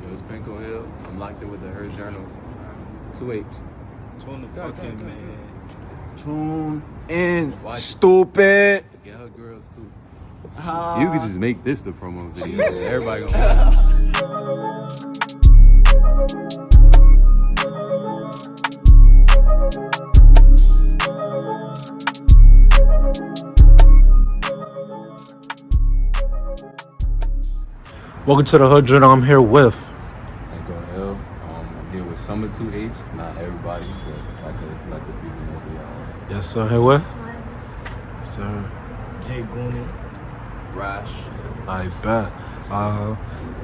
Yo, it's Penco Hill. I'm locked in with the Her Journals. 2H. Tune the fucking man. Tune in, Watch. stupid. Get her girls too. You could just make this the promo video. Everybody gonna Welcome to the Hood Journal. I'm here with Penco Hill. I'm here with Summer 2H. Not everybody, but I could let the people know who y'all are. yes sir. Here with yes sir. Jay Goonin. Rash. I bet.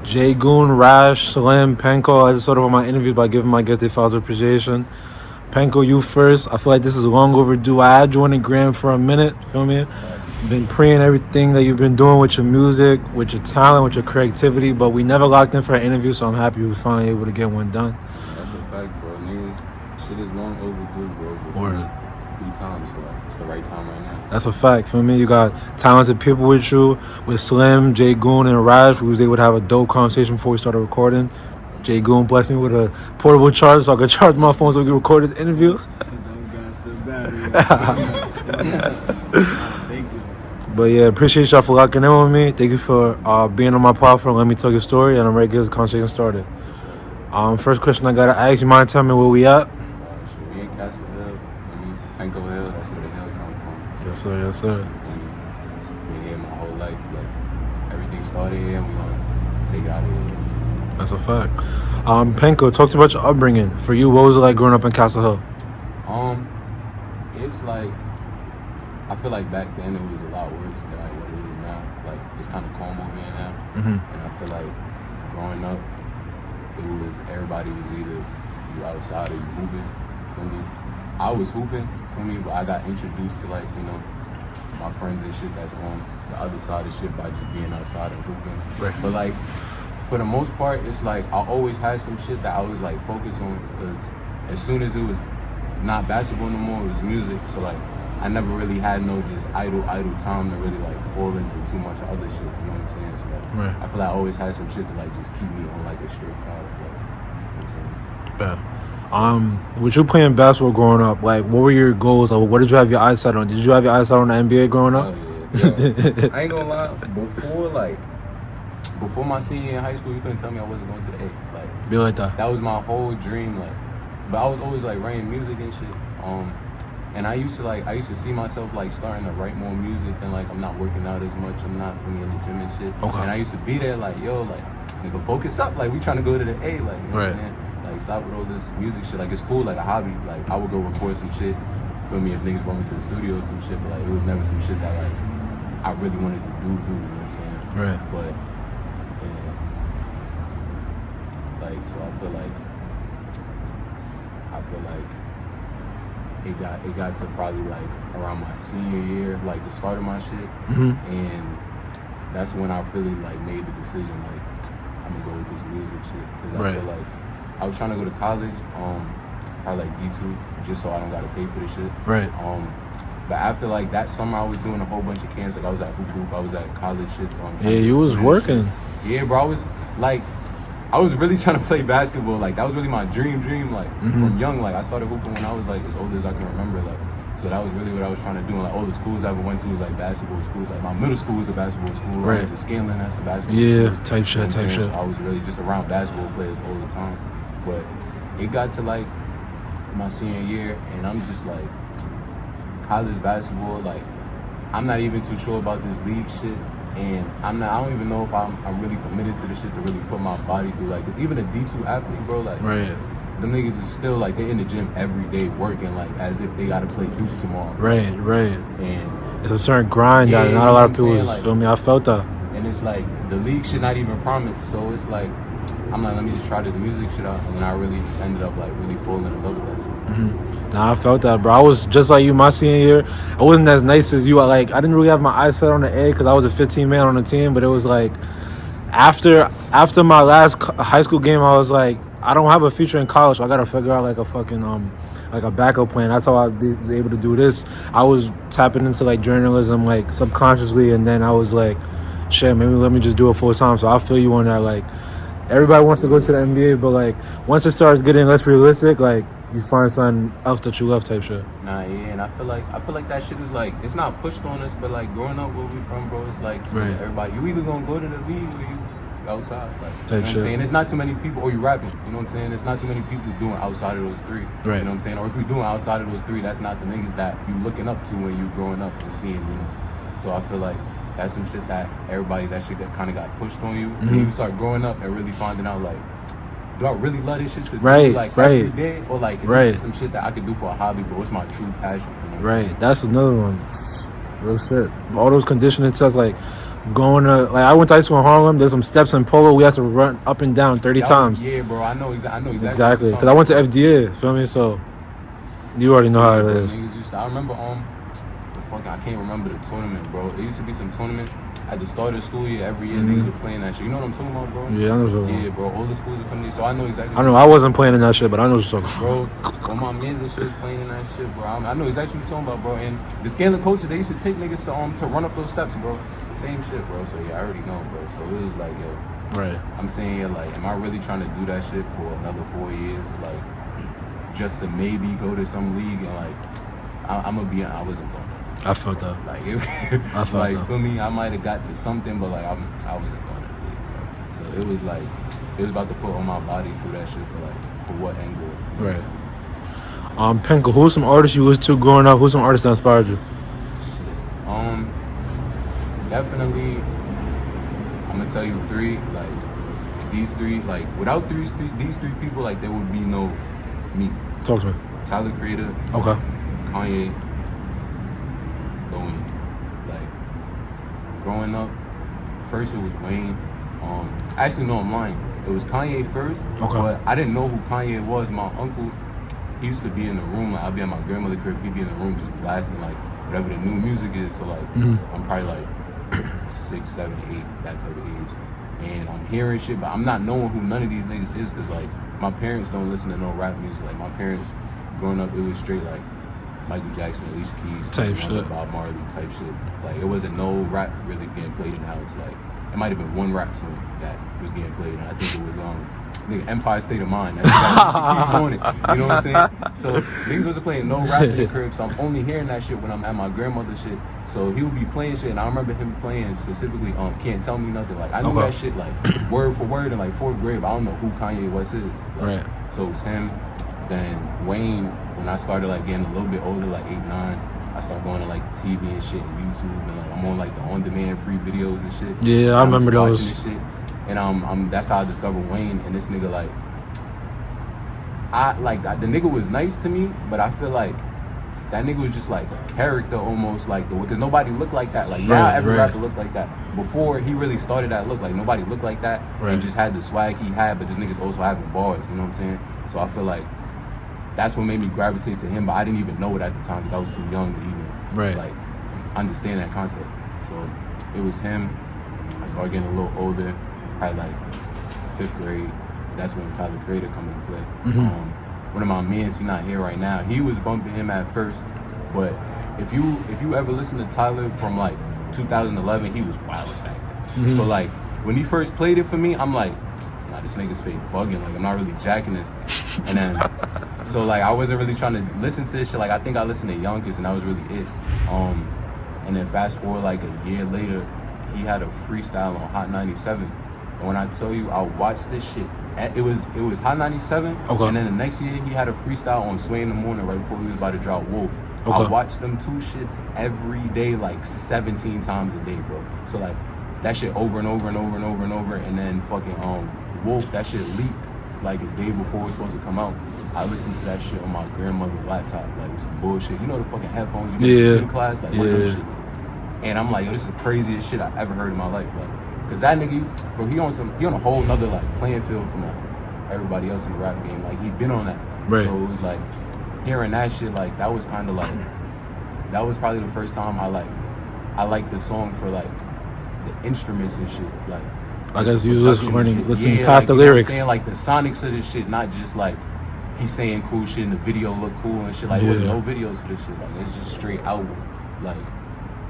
Jay Goon, Rash, Slim, Penco. I just started with my interviews by giving my guests their files of appreciation. Penco, you first. I feel like this is long overdue. I had you on the gram for a minute. Feel me? Been praying everything that you've been doing with your music, with your talent, with your creativity, but we never locked in for an interview, so I'm happy we were finally able to get one done. That's a fact, bro. Niggas, shit is long overdue, bro. But Word. 3 times, so like, it's the right time right now. That's a fact. Feel me? You got talented people with you, with Slim, Jay Goon, and Rash. We was able to have a dope conversation before we started recording. Jay Goon blessed me with a portable charger so I could charge my phone so we could record this interview. Thank you. But yeah, appreciate y'all for locking in with me. Thank you for being on my platform. Let me tell your story, and I'm ready to get this conversation started. First question I gotta ask, you mind telling me where we at? We in Castle Hill. Penco Hill, that's where the hill come from. Yes sir, yes sir. Been here my whole life. Like, everything started here, and we gonna take it out of here. That's a fact. Penco, talk to me about your upbringing. For you, what was it like growing up in Castle Hill? It's like, I feel like back then it was a lot worse than like what it is now. Like, it's kind of calm over here now. Mm-hmm. And I feel like growing up, everybody was either you outside or you hooping, feel me? I was hooping, feel me? But I got introduced to like, you know, my friends and shit that's on the other side of shit by just being outside and hooping. Right. But like, for the most part, it's like I always had some shit that I was like focused on, because as soon as it was not basketball no more, it was music. So like, I never really had no just idle time to really like fall into too much other shit. You know what I'm saying? So like, Right. I feel like I always had some shit to like just keep me on like a straight path. Like, you know what I'm saying? Bet. With you playing basketball growing up, like, what were your goals? Or what did you have your eyes set on? Did you have your eyes set on the NBA growing up? Oh, yeah. I ain't gonna lie. Before my senior year in high school, you couldn't tell me I wasn't going to the A. Like, Be like that. that was my whole dream. Like, but I was always like writing music and shit. And I used to see myself like starting to write more music, and like I'm not working out as much. I'm not fully in the gym and shit. Okay. And I used to be there like, yo, like, nigga, focus up. Like, we trying to go to the A. Like, you know what I'm saying? Like, stop with all this music shit. Like, it's cool, like a hobby. Like, I would go record some shit. Feel me? If niggas brought me to the studio or some shit, but like it was never some shit that like I really wanted to do. You know what I'm saying? Right. But yeah, like, so I feel like it got to probably like around my senior year, like the start of my shit, and that's when I really like made the decision like I'm gonna go with this music shit, because I feel like I was trying to go to college, probably like D2, just so I don't gotta pay for this shit. Right. But after like that summer, I was doing a whole bunch of camps. Like, I was at hoop, I was at college shit. So I'm Yeah, you was working. Yeah, bro. I was really trying to play basketball. Like, that was really my dream. Like, from young. Like, I started hooping when I was like as old as I can remember. Like, so that was really what I was trying to do. And, like, all the schools I ever went to was like basketball schools. Like, my middle school was a basketball school. Right. I went to Scanlon, that's a basketball Yeah, school. type shit, You know what I'm type saying? shit. So I was really just around basketball players all the time. But it got to like my senior year, and I'm just like, college basketball, like, I'm not even too sure about this league shit, and I don't even know if I'm really committed to this shit to really put my body through. Like, cause even a D2 athlete, bro, like, Right. them niggas is still like, they in the gym every day working like as if they gotta play Duke tomorrow. Right. And It's a certain grind that Yeah, not a lot of you know people what I'm just saying? feel me. I felt that. and it's like the league shit not even promised, so it's like I'm like, let me just try this music shit out, and then I really ended up like really falling in love with that shit. Nah, I felt that, bro. I was just like you my senior year. I wasn't as nice as you. Like, I didn't really have my eyes set on the A because I was a 15 man on the team. But it was like after my last high school game, I was like, I don't have a future in college, so I gotta figure out like a fucking like a backup plan. That's how I was able to do this. I was tapping into like journalism like subconsciously, and then I was like, shit, maybe let me just do it full time. So I feel you on that. Like, everybody wants to go to the NBA, but like once it starts getting less realistic, like you find something else that you love type shit. Nah, yeah, and I feel like that shit is like, it's not pushed on us, but like growing up where we from, bro, it's like Right. everybody, you either gonna go to the league or you outside. Like, you know Type what I'm shit. saying? There's not too many people, or you rapping, you know what I'm saying? There's not too many people doing outside of those three. Right. You know what I'm saying? Or if you're doing outside of those three, that's not the niggas that you looking up to when you growing up and seeing, you know. So I feel like that's some shit that that shit that kind of got pushed on you. Mm-hmm. When you start growing up and really finding out, like, do I really love this shit to Right, do, like, right. every day? Or, like, is Right. this some shit that I could do for a hobby, but it's my true passion? You know what I'm Right, saying? that's another one. Real shit. All those conditioning tests, like going to, like I went to high school in Harlem. There's some steps in polo we have to run up and down 30 times. Yeah, bro. I know exactly. Exactly, because I went to FDA. Feel me? So you already know how it is. Niggas used to, I remember I can't remember the tournament, bro. There used to be some tournament at the start of the school year. Every year, niggas were playing that shit. You know what I'm talking about, bro? Yeah, I know. So. Yeah, bro. All the schools are coming in, so I know exactly. I know I wasn't playing in that shit, but I know what you're talking Bro, all my mans and shit was playing in that shit, bro. I know exactly what you're talking about, bro. And the scaling coaches, they used to take niggas to run up those steps, bro. Same shit, bro. So yeah, I already know, bro. So it was like, yo, Right. I'm saying, yeah, like, am I really trying to do that shit for another 4 years, like, just to maybe go to some league and like, I'm gonna be, I wasn't going. I felt that. Like, if, I felt like that. for me, I might have got to something, but like I wasn't going to the league, bro. So it was like, it was about to put on my body through that shit for what angle? Right. Penco, who's some artists you listened to growing up? Who's some artists that inspired you? Shit. Definitely. I'm gonna tell you three. Like these three. Like without these three people, like there would be no me. Talk to me. Tyler Creator. Okay. Kanye. Wayne. Like growing up, first it was Wayne. Actually no, I'm lying. It was Kanye first. Okay. But I didn't know who Kanye was. My uncle, he used to be in the room. Like I'd be at my grandmother's crib. He'd be in the room just blasting like whatever the new music is. So like I'm probably like 6, 7, 8, that type of age. And I'm hearing shit, but I'm not knowing who none of these niggas is because like my parents don't listen to no rap music. Like my parents growing up, it was straight like Michael Jackson, Alicia Keys, Type shit. Bob Marley type shit. Like it wasn't no rap really getting played in the house. Like it might have been one rap song that was getting played, and I think it was nigga Empire State of Mind. That's Alicia Keys on it. You know what I'm saying? So niggas wasn't playing no rap in the crib, so I'm only hearing that shit when I'm at my grandmother's shit. So he would be playing shit, and I remember him playing specifically Can't Tell Me Nothing. Like I knew that shit like word for word in like 4th grade, but I don't know who Kanye West is. Like, Right. So it was him. Then Wayne, when I started like getting a little bit older, like 8, 9, I started going to like TV and shit and YouTube, and like I'm on like the on-demand free videos and shit. Yeah, I remember those. And shit. And that's how I discovered Wayne. And this nigga like, the nigga was nice to me, but I feel like that nigga was just like a character almost, like the, because nobody looked like that. Like now every rapper looked like that. Before he really started that look, like nobody looked like that. And just had the swag he had, but this nigga's also having bars. You know what I'm saying? So I feel like that's what made me gravitate to him, but I didn't even know it at the time because I was too young to even like understand that concept. So it was him. I started getting a little older, probably like 5th grade. That's when Tyler Creator come into play. One of my mans, he's not here right now. He was bumping him at first, but if you ever listen to Tyler from like 2011, he was wild back then. So like when he first played it for me, I'm like, nah, this nigga's fake bugging. Like I'm not really jacking this. And then so like I wasn't really trying to listen to this shit. Like I think I listened to Yonkers and that was really it. And then fast forward like a year later, he had a freestyle on Hot 97. And when I tell you I watched this shit, it was Hot 97. Okay. And then the next year he had a freestyle on Sway in the Morning right before he was about to drop Wolf. Okay. I watched them two shits every day like 17 times a day, bro. So like that shit over and over and over and over and over. And then fucking Wolf, that shit leaked like a day before it was supposed to come out. I listened to that shit on my grandmother's laptop, like some bullshit. You know the fucking headphones you get in gym class, like one of those shits. And I'm like, yo, this is the craziest shit I ever heard in my life, like, cause that nigga, bro, he on a whole nother like playing field from like everybody else in the rap game. Like he'd been on that, so it was like hearing that shit, like that was kind of like, that was probably the first time I liked the song for like the instruments and shit, like. I guess you was listening past like, the you know lyrics. what I'm saying? Like the sonics of this shit, not just like he's saying cool shit and the video look cool and shit. Like there was no videos for this shit. Like it's just straight album. Like,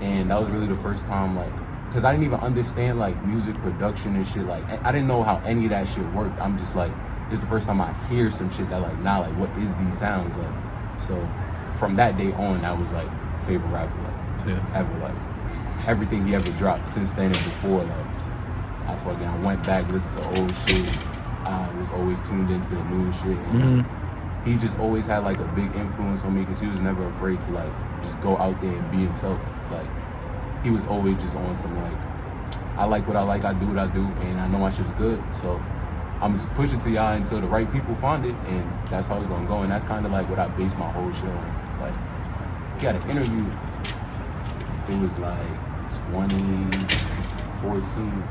and that was really the first time like because I didn't even understand like music production and shit. Like I didn't know how any of that shit worked. I'm just like, this is the first time I hear some shit that like, nah, like what is these sounds like? So from that day on, that was like favorite rapper like ever, like everything he ever dropped since then and before. Like I went back, listened to old shit. I was always tuned into the new shit. And he just always had like a big influence on me because he was never afraid to like just go out there and be himself. Like he was always just on some like, I like what I like, I do what I do, and I know my shit's good. So I'm just pushing to y'all until the right people find it, and that's how it's gonna go. And that's kind of like what I base my whole shit on. Like he had an interview. It was like 2014.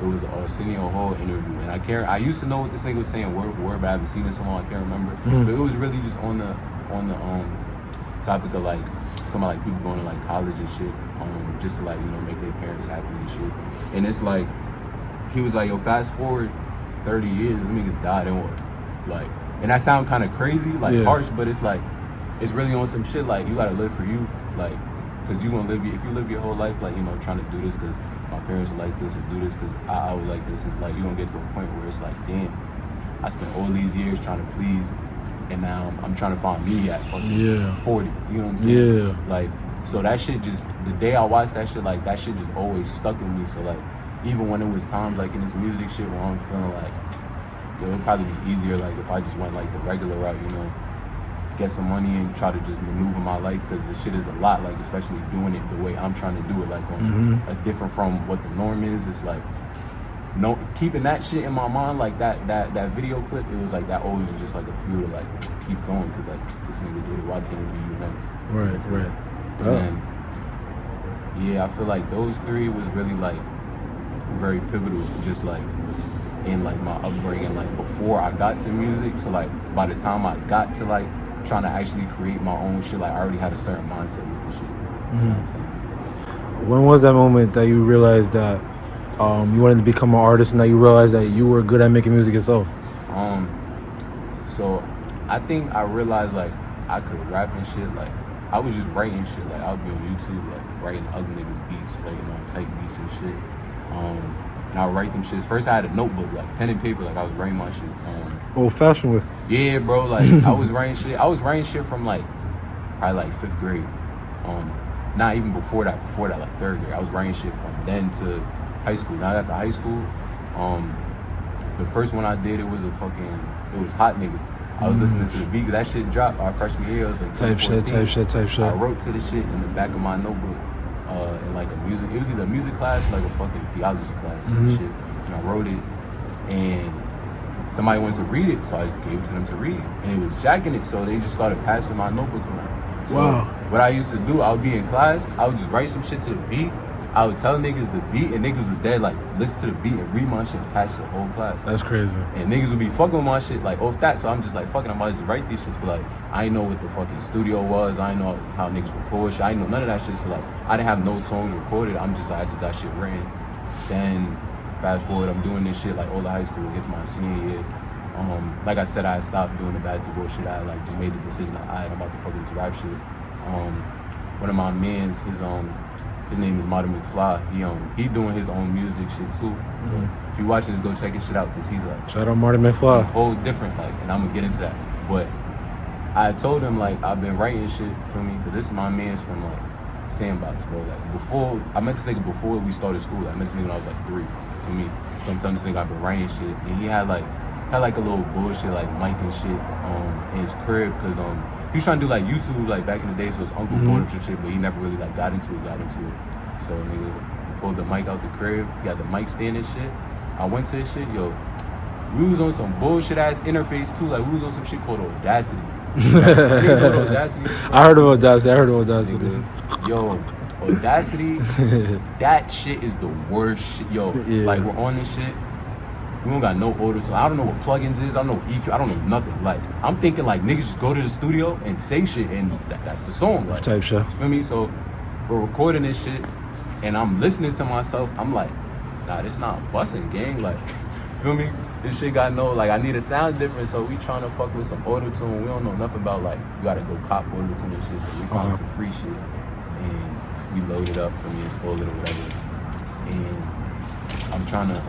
It was a Arsenio Hall interview, and I used to know what this nigga was saying word for word, but I haven't seen it so long I can't remember. But it was really just on the topic of like talking about like people going to like college and shit, just to like, you know, make their parents happy and shit. And it's like he was like, yo, fast forward 30 years, them niggas died and what? Like, and that sound kind of crazy, like harsh, but it's like it's really on some shit like you gotta live for you, like, cause you gonna live if you live your whole life like, you know, trying to do this cause my parents would like this or do this because I would like this. It's like you're gonna get to a point where it's like, damn, I spent all these years trying to please, and now I'm trying to find me at fucking 40. You know what I'm saying? Yeah. Like, so that shit just, the day I watched that shit, like that shit just always stuck with me. So like, even when it was times like in this music shit where I'm feeling like, yo, it'd probably be easier like if I just went like the regular route, you know, get some money and try to just maneuver my life because this shit is a lot, like especially doing it the way I'm trying to do it, like on a different from what the norm is. It's like no keeping that shit in my mind, like that video clip, it was like that always was just like a fuel to like keep going because like this nigga did it, why can't it be you next? Right. And yeah, I feel like those three was really like very pivotal, just like in like my upbringing, like before I got to music. So like by the time I got to like trying to actually create my own shit, like I already had a certain mindset with the shit. You know what I'm saying? When was that moment that you realized that you wanted to become an artist and that you realized that you were good at making music yourself? So I think I realized like I could rap and shit. Like I was just writing shit. Like I would be on YouTube, like writing other niggas beats, writing on type beats and shit. And I would write them shits. First I had a notebook, like pen and paper, like I was writing my shit. Old fashioned with. Yeah, bro, like I was writing shit from like probably like 5th grade. Not even before that, like 3rd grade. I was writing shit from then to high school. Now that's high school. The first one I did, it was Hot Nigga. I was listening to the beat, that shit dropped our freshman year. It was like Type shit. I wrote to the shit in the back of my notebook. In like it was either a music class or like a fucking theology class or some shit. And I wrote it, and somebody wanted to read it, so I just gave it to them to read. And it was jacking it, so they just started passing my notebook around. So what I used to do, I would be in class, I would just write some shit to the beat. I would tell niggas the beat, and niggas would dead like listen to the beat and read my shit and pass the whole class. That's crazy. And niggas would be fucking with my shit like off that, so I'm just like, fucking, I might just write these shits, but like, I didn't know what the fucking studio was, I didn't know how niggas record shit, I didn't know none of that shit, so like, I didn't have no songs recorded, I just got shit written. Then, fast forward, I'm doing this shit like all the high school, get to my senior year. Like I said, I had stopped doing the basketball shit, I like just made the decision that I'm about to fucking this rap shit. One of my mans, his name is Modern McFly. He doing his own music shit too. So if you watching this, go check his shit out because he's like shout out Martin McFly. Whole different, like, and I'm gonna get into that. But I told him like I've been writing shit for me because this is my man's from like Sandbox, bro. Like before, I met this nigga before we started school. I met this nigga when I was like 3 for me. So I'm telling this nigga I've been writing shit, and he had like a little bullshit like mic and shit in his crib because he was trying to do like YouTube like back in the day, so his uncle bought him some shit, but he never really like got into it. So nigga, he pulled the mic out the crib, he got the mic stand and shit. I went to his shit, yo, we was on some bullshit ass interface too, like we was on some shit called Audacity. Audacity? I heard of Audacity. Nigga, yo, Audacity, that shit is the worst shit, yo. Yeah. Like we're on this shit. We don't got no order, so I don't know what plugins is. I don't know EQ. I don't know nothing. Like I'm thinking, like niggas just go to the studio and say shit, and that's the song. Like, type shit. You feel me? So we're recording this shit, and I'm listening to myself. I'm like, nah, this not busting, gang. Like, feel me? This shit got no, like I need a sound different. So we trying to fuck with some auto tune. We don't know nothing about like you gotta go cop auto tune and shit. So we found some free shit, and we loaded up for me, installed it or whatever. and I'm trying to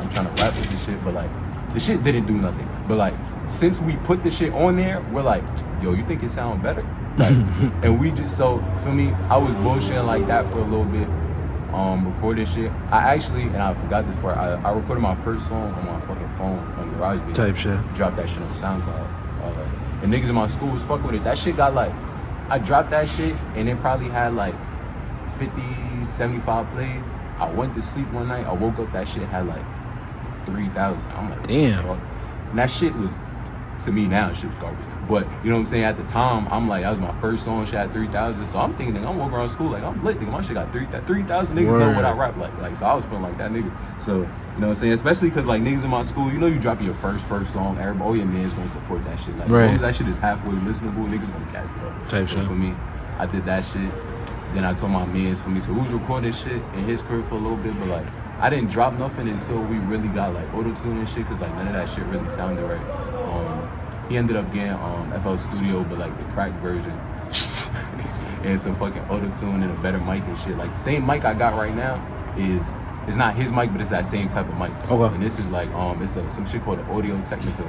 rap with this shit, but like the shit didn't do nothing. But like since we put the shit on there, we're like, yo, you think it sound better? Like, and we just, so for me, I was bullshitting like that for a little bit. Recording shit. I actually, and I forgot this part, I recorded my first song on my fucking phone on GarageBand. Type shit. Dropped that shit on SoundCloud. And niggas in my school was fucking with it. That shit got like, I dropped that shit and it probably had like 50, 75 plays. I went to sleep one night, I woke up, that shit had like 3,000. I'm like, damn. fuck? And that shit was, to me now, shit was garbage. But, you know what I'm saying, at the time, I'm like, that was my first song, shit had 3,000. So I'm thinking, I'm walking around school like, I'm lit, nigga. My shit got 3,000 niggas know what I rap like. So I was feeling like that nigga. So, you know what I'm saying? Especially because, like, niggas in my school, you know, you drop your first song, everybody, all your man's gonna support that shit. Like, as long as that shit is halfway listenable, niggas gonna catch it up. Type shit. For me, I did that shit. Then I told my mans for me. So we was recording shit in his crib for a little bit, but, like, I didn't drop nothing until we really got, like, auto-tune and shit, because, like, none of that shit really sounded right. He ended up getting FL Studio, but like the cracked version, and some fucking auto-tune and a better mic and shit. Like the same mic I got right now is not his mic, but it's that same type of mic. Okay. And this is like it's some shit called the Audio Technica.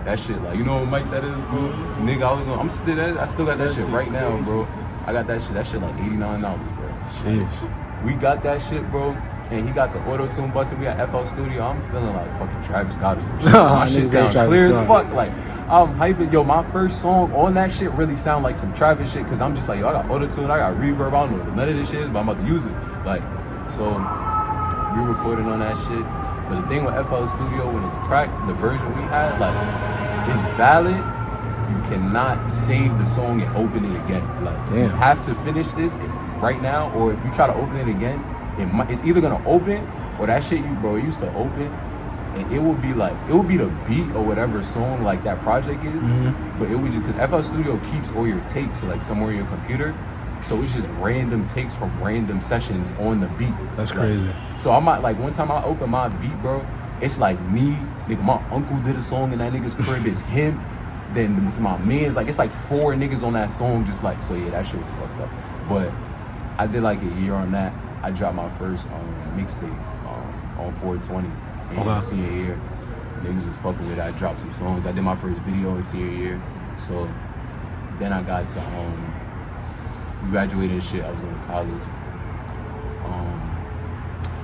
That shit, like, you know what mic that is, bro? Nigga, I still got that shit right now, bro. I got that shit. That shit like $89, bro. Sheesh. We got that shit, bro. And he got the auto-tune busted. We got FL Studio. I'm feeling like fucking Travis Scott or some shit. My shit sound clear as fuck. Like, I'm hyping. Yo, my first song on that shit really sound like some Travis shit, because I'm just like, yo, I got auto-tune, I got reverb, I don't know what none of this shit is, but I'm about to use it. Like, so we recorded on that shit. But the thing with FL Studio, when it's cracked, the version we had, like, it's valid. You cannot save the song and open it again. Like, you have to finish this right now, or if you try to open it again, it's either gonna open, or that shit it used to open, and it would be the beat or whatever song like that project is, but it would just, because FL Studio keeps all your takes like somewhere in your computer, so it's just random takes from random sessions on the beat. That's like, crazy. So I might, like, one time I opened my beat, bro, it's like me, nigga, my uncle did a song in that nigga's crib, it's him, then it's my man's, like, it's like 4 niggas on that song, just like, so yeah, that shit was fucked up. But I did like a year on that. I dropped my first mixtape on 420 in senior year. Niggas was fucking with it. I dropped some songs. I did my first video in senior year. So then I got to graduated and shit. I was going to college.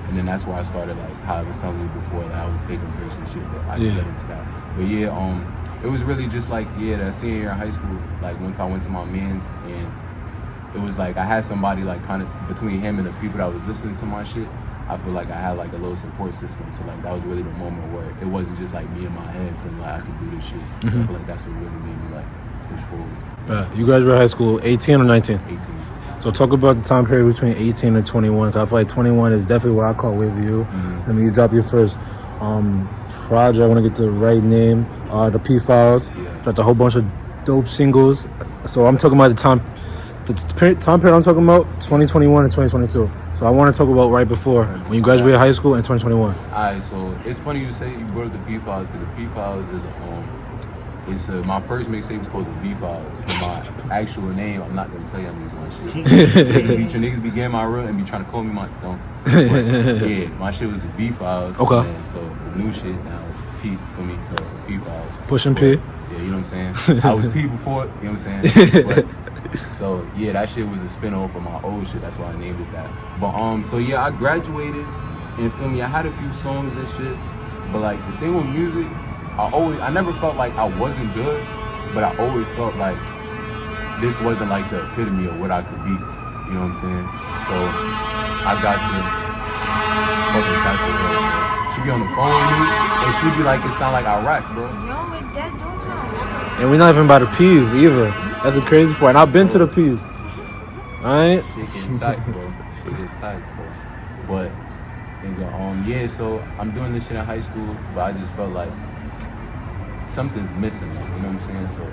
And then that's where I started, like, how I was telling you before, that I was taking breaks and shit, but I didn't get into that. But yeah, it was really just like, that senior year in high school, like, once I went to my man's, and it was like I had somebody, like, kind of between him and the people that was listening to my shit. I feel like I had, like, a little support system. So, like, that was really the moment where it wasn't just like me in my head feeling like I could do this shit. So I feel like that's what really made me, like, push forward. You graduated high school 18 or 19? 18. So talk about the time period between 18 and 21. Cause I feel like 21 is definitely what I call with you. I mean, you drop your first project. I want to get the right name. The P Files. Dropped a whole bunch of dope singles. So I'm talking about the time period I'm talking about, 2021 and 2022. So I want to talk about right before, when you graduated high school in 2021. Alright, so it's funny you say you brought up the P Files, because the P Files is my first mixtape was called the V Files. For my actual name, I'm not gonna tell you my shit. Niggas be getting my real and be trying to call me my don't. But, yeah, my shit was the V Files. Okay. And so the new shit now is P for me, so the P Files. Pushing P. Yeah, you know what I'm saying? I was P before, you know what I'm saying? But, so yeah, that shit was a spin-off from my old shit. That's why I named it that. But so yeah, I graduated, and feel me, I had a few songs and shit. But like the thing with music, I never felt like I wasn't good, but I always felt like this wasn't like the epitome of what I could be. You know what I'm saying? So I got to fucking catch her, bro. She be on the phone with me, and she be like, it sound like I rap, bro. Yo, with that, don't you? And we're not even by the P's either. That's the crazy part. And I've been to the P's. Alright? Shit getting tight, bro. Shit getting tight, bro. But, nigga, yeah, so I'm doing this shit in high school, but I just felt like something's missing, you know what I'm saying? So,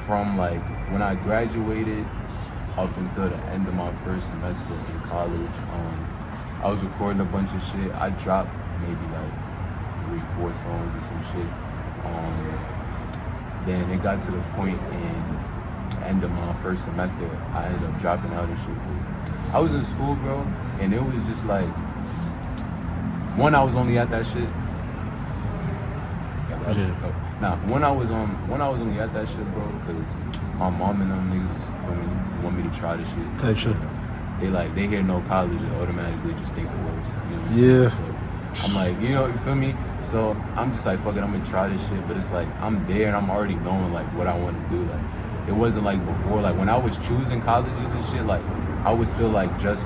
from, like, when I graduated up until the end of my first semester in college, I was recording a bunch of shit. I dropped maybe, like, 3-4 songs or some shit. Then it got to the point in end of my first semester, I ended up dropping out and shit. I was in school, bro, and it was just like, one, I was only at that shit. When I was only at that shit, bro, because my mom and them niggas for me want me to try this shit. Type shit. They hear no college and automatically just think the worst. You know what I'm saying? So I'm like, you feel me? So I'm just like, fuck it, I'm gonna try this shit. But it's like I'm there and I'm already knowing like what I want to do. Like it wasn't like before. Like when I was choosing colleges and shit, like I was still like just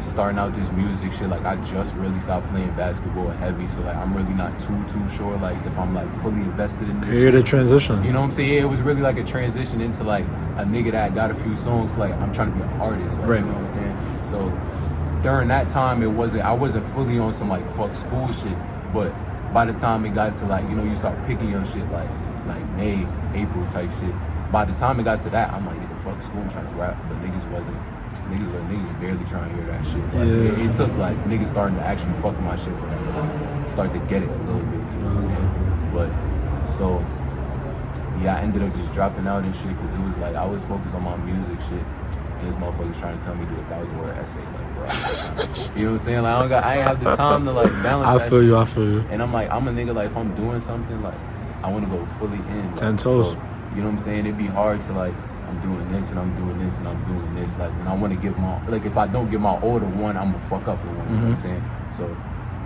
starting out this music shit. Like I just really stopped playing basketball heavy, so like I'm really not too sure like if I'm like fully invested in this Period of transition. You know what I'm saying? Yeah, it was really like a transition into like a nigga that got a few songs. Like I'm trying to be an artist, like, right? You know what I'm saying? So during that time, I wasn't fully on some like fuck school shit. But by the time it got to like you start picking your shit like May, April type shit. By the time it got to that, I'm like, nigga, fuck school, I'm trying to rap, but niggas wasn't. Niggas barely trying to hear that shit. Like, it took like niggas starting to actually fuck with my shit for them to like start to get it a little bit, you know what I'm saying? But so yeah, I ended up just dropping out and shit because it was like I was focused on my music shit, and this motherfucker's trying to tell me to do a 1,000-word essay, like bro. You know what I'm saying? Like I ain't have the time to like balance. I feel you. And I'm like, I'm a nigga like if I'm doing something like I want to go fully in. Like, 10 toes. So, you know what I'm saying? It'd be hard to like. I'm doing this and I'm doing this and I'm doing this. Like, when I want to give my, like, if I don't give my all to one, I'm gonna fuck up with one. You know what I'm saying? So,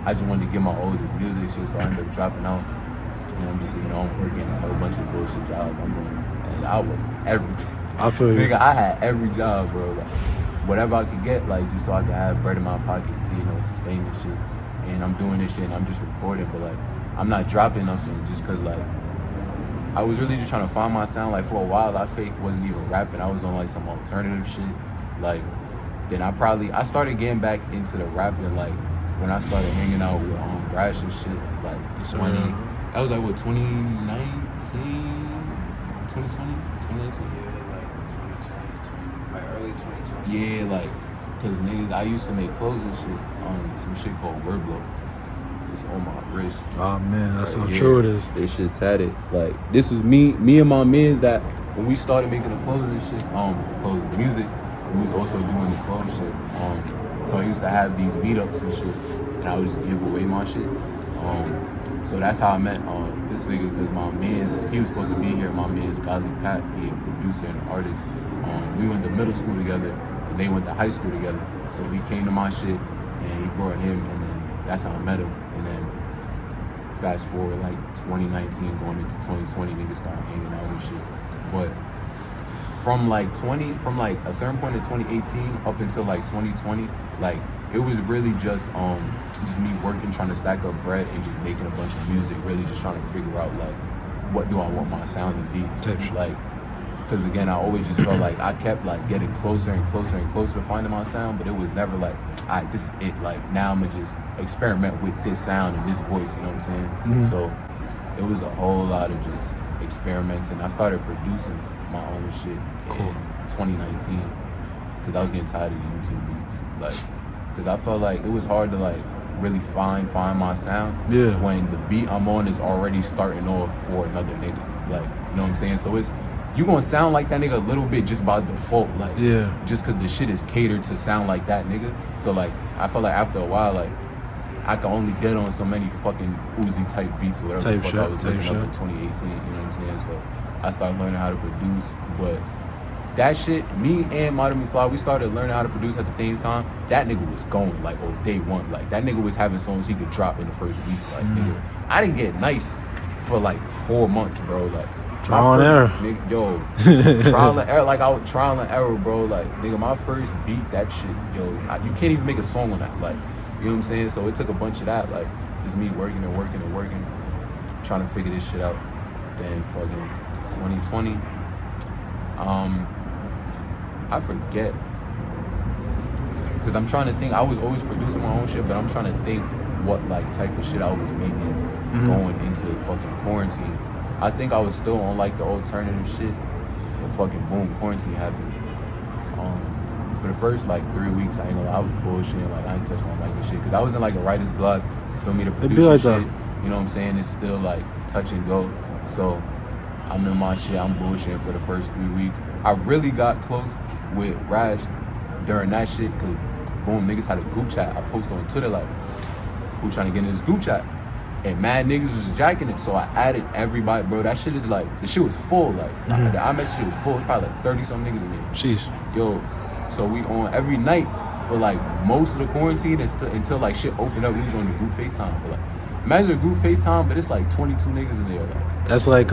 I just wanted to give my all to this music shit. So I ended up dropping out. And I'm just, I'm working a whole bunch of bullshit jobs. I'm doing, and I work everything. I feel you. Nigga, I had every job, bro. Like, whatever I could get, like, just so I could have bread in my pocket to, sustain this shit. And I'm doing this shit and I'm just recording, but like, I'm not dropping nothing just cause like. I was really just trying to find my sound. Like for a while, I wasn't even rapping. I was on like some alternative shit. Like then I started getting back into the rapping. Like when I started hanging out with Rash and shit. Like 20. That was like what 2019, 2020, 2019. Yeah, like 2020, like early 2020. Yeah, like cause niggas, I used to make clothes and shit on some shit called Word Blow. It's on my wrist. Oh man, that's how true it is. This shit's at it. Like this was me and my mans that when we started making the clothes and shit, clothes and music, we was also doing the clothes shit. So I used to have these meetups and shit, and I would just give away my shit. So that's how I met this nigga, cause my mans, he was supposed to be here. My man's Godly Pat, he a producer and an artist. We went to middle school together, and they went to high school together. So he came to my shit, and he brought him, and then that's how I met him. And then fast forward like 2019 going into 2020, niggas started hanging out and shit. But from like a certain point in 2018 up until like 2020, like it was really just me working, trying to stack up bread and just making a bunch of music, really just trying to figure out like what do I want my sound to be. Like, because again, I always just felt like I kept like getting closer and closer and closer to finding my sound, but it was never like, all right, this is it. Like now I'm gonna just experiment with this sound and this voice, you know what I'm saying? Mm-hmm. So it was a whole lot of just experiments, and I started producing my own shit in 2019 because I was getting tired of the YouTube beats. Like, because I felt like it was hard to like really find my sound when the beat I'm on is already starting off for another nigga. Like, you know what I'm saying? So you gonna sound like that nigga a little bit just by default, like just cause the shit is catered to sound like that nigga. So like I felt like after a while, like I could only get on so many fucking Uzi type beats or whatever the fuck I was looking up in 2018, you know what I'm saying? So I started learning how to produce, but that shit, me and Modern Fly, we started learning how to produce at the same time. That nigga was going like on day one. Like that nigga was having songs he could drop in the first week. Like nigga, I didn't get nice for like 4 months, bro. Like trial and error. Nigga, trial and error. Like I was trial and error, bro. Like nigga, my first beat, that shit, you can't even make a song on that. Like, you know what I'm saying? So it took a bunch of that, like just me working, trying to figure this shit out. Then fucking 2020. I forget, because I'm trying to think. I was always producing my own shit, but I'm trying to think what like type of shit I was making going into fucking quarantine. I think I was still on like the alternative shit, but fucking boom, quarantine happened. For the first like 3 weeks, I ain't gonna lie, I was bullshitting. Like I ain't touched my mic and shit, because I was in like a writer's block. For me to produce like shit, that. you know what I'm saying? It's still like touch and go. So I'm in my shit, I'm bullshitting for the first 3 weeks. I really got close with Raj during that shit, because boom, niggas had a group chat. I posted on Twitter like, who trying to get in this group chat. And mad niggas was jacking it, so I added everybody, bro. That shit is like, the shit was full, like, the iMessage shit was full. It's probably like 30-something niggas in there. Sheesh. Yo, so we on every night for like most of the quarantine until like shit opened up. We was on the group FaceTime, but like, imagine a group FaceTime, but it's like 22 niggas in there. Like, That's like,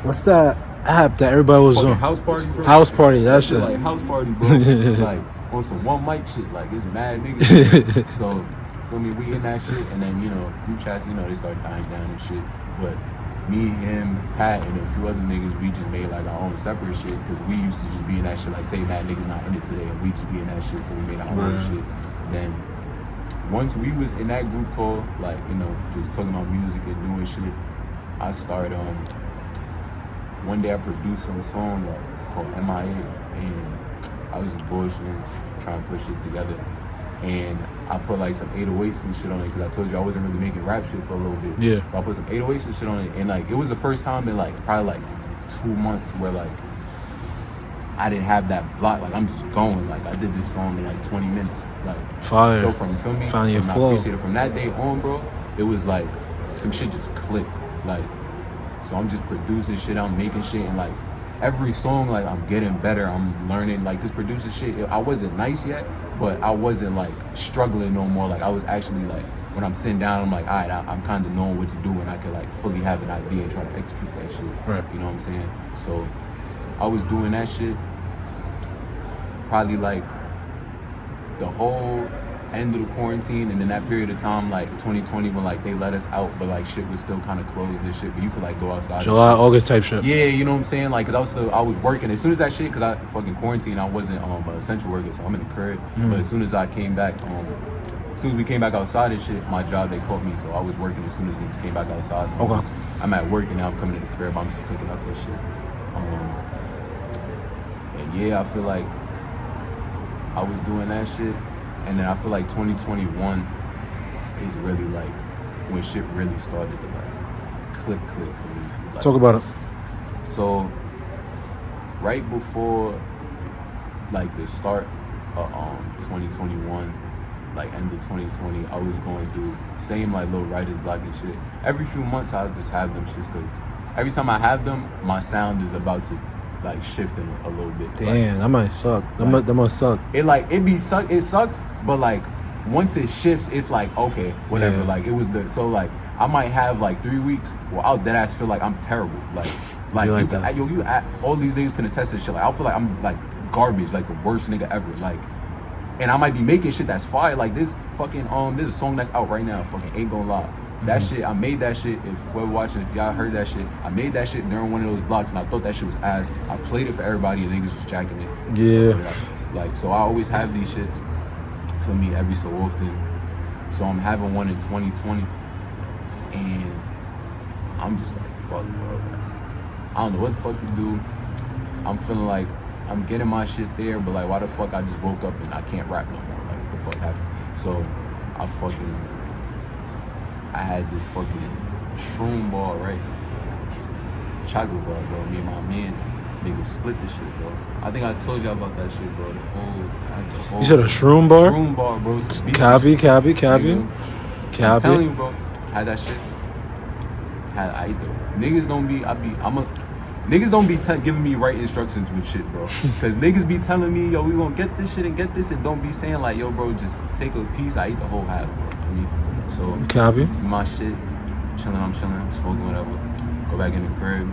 what's that app that everybody was fucking on? house party, bro. House party, that shit. Like house party, bro. Like on some one mic shit. Like it's mad niggas. So, feel me? We in that shit, and then group chats, they start dying down and shit. But me, him, Pat, and a few other niggas, we just made like our own separate shit because we used to just be in that shit. Like say mad niggas not in it today, and we just be in that shit. So we made our own shit. Then once we was in that group call, like just talking about music and doing shit, I started one day I produced some song like called MIA, and I was just bullshitting, trying to put shit together. And I put like some 808s and shit on it because I told you I wasn't really making rap shit for a little bit. Yeah. But I put some 808s and shit on it, and like it was the first time in like probably like 2 months where like I didn't have that block. Like I'm just going. Like I did this song in like 20 minutes. Like fire. So from, you feel me? Found your and flow. I appreciate it. From that day on, bro, it was like some shit just clicked. Like, so I'm just producing shit. I'm making shit, and like every song, like I'm getting better. I'm learning. Like this producing shit, I wasn't nice yet, but I wasn't like struggling no more. Like I was actually like, when I'm sitting down, I'm like, all right, I'm kind of knowing what to do, and I can like fully have an idea and try to execute that shit. Right. You know what I'm saying? So I was doing that shit probably like the whole end of the quarantine, and in that period of time, like 2020, when like they let us out, but like shit was still kind of closed and shit, but you could like go outside. July, August type shit. Yeah, you know what I'm saying? Like, cause I was working. As soon as that shit, cause I fucking quarantined, I wasn't essential worker, so I'm in the crib. But as soon as I came back, as soon as we came back outside and shit, my job, they caught me, so I was working as soon as niggas came back outside. So Okay. I'm at work and now I'm coming to the crib. I'm just cooking up this shit. And yeah, I feel like I was doing that shit, and then I feel like 2021 is really like when shit really started to like click for me. Like, Talk about it. so right before like the start of 2021, like end of 2020, I was going through same like little writer's block and shit. Every few months I just have them shits because every time I have them, my sound is about to like shifting a little bit. Damn, that might suck. That must suck. It sucked, but like once it shifts, it's like okay, whatever. Yeah. Like it was so like I might have like 3 weeks. Well, I'll dead ass feel like I'm terrible. Like like that. All these niggas can attest to this shit. Like I feel like I'm like garbage, like the worst nigga ever. Like, and I might be making shit that's fire. Like this fucking there's a song that's out right now. Fucking ain't gonna lie. That shit, I made that shit. If whoever watching, if y'all heard that shit, I made that shit during one of those blocks, and I thought that shit was ass. I played it for everybody, and niggas was jacking it. Yeah. Like, so I always have these shits for me every so often. So I'm having one in 2020, and I'm just like, fuck, bro. I don't know what the fuck to do. I'm feeling like I'm getting my shit there, but like, why the fuck I just woke up and I can't rap no more? Like, what the fuck happened? So I had this fucking shroom ball, right? Chocolate bar, bro. Me and my mans, niggas split this shit, bro. I think I told y'all about that shit, bro. The whole You said a shroom bar? Shroom bar, bro. Copy. I'm telling you, bro. Had that shit. Niggas don't be, niggas don't be giving me right instructions with shit, bro. Cause niggas be telling me, yo, we gonna get this shit and get this, and don't be saying like, yo, bro, just take a piece. I eat the whole half, bro. For me. So Copy. my shit, I'm chilling, smoking whatever. Go back in the crib.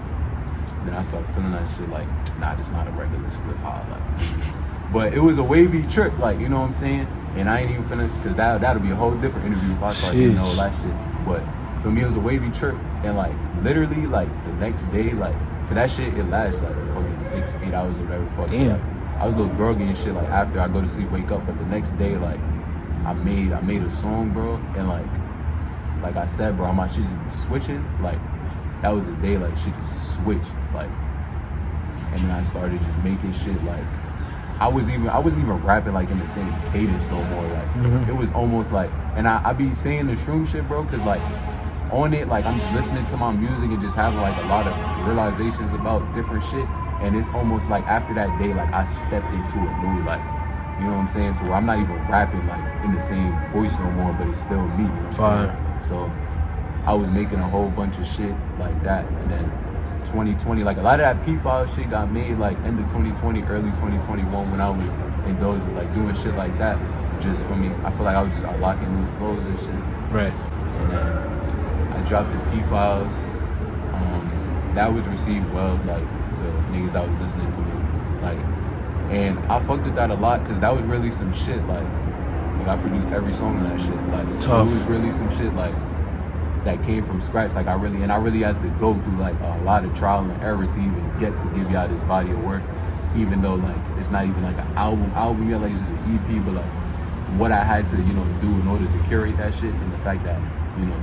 Then I start feeling that shit like, nah, this not a regular split high, like. But it was a wavy trip, like, you know what I'm saying? And I ain't even finna, cause that'll be a whole different interview if I start getting all that shit. But for me, it was a wavy trip, and like literally, like the next day, like, cause that shit it lasts like fucking 6-8 hours or whatever. Fuck. Damn. So, like, I was a little groggy and shit. Like after I go to sleep, wake up, but the next day, like I made a song, bro, and like I said, bro, my shit just be switching. Like that was a day, like shit just switched, like, and then I started just making shit like. I wasn't even rapping like in the same cadence no more. Like it was almost like, and I be saying the shroom shit, bro, cause like on it, like I'm just listening to my music and just having like a lot of realizations about different shit. And it's almost like after that day, like I stepped into a new like You know what I'm saying? To where I'm not even rapping like in the same voice no more, but it's still me. You know what I'm saying? So I was making a whole bunch of shit like that, and then 2020, like a lot of that P5 shit got made like end of 2020, early 2021 when I was indulging, like doing shit like that. Just for me, I feel like I was just unlocking new flows and shit. Right. And then I dropped the P5s. That was received well, like to niggas that was listening to me, like, and I fucked with that a lot because that was really some shit. Like I produced every song on that shit. Like Tough. It was really some shit like that came from scratch. Like I really had to go through like a lot of trial and error to even get to give y'all this body of work. Even though like it's not even like an album yet, like it's just an EP, but like what I had to, you know, do in order to curate that shit, and the fact that, you know,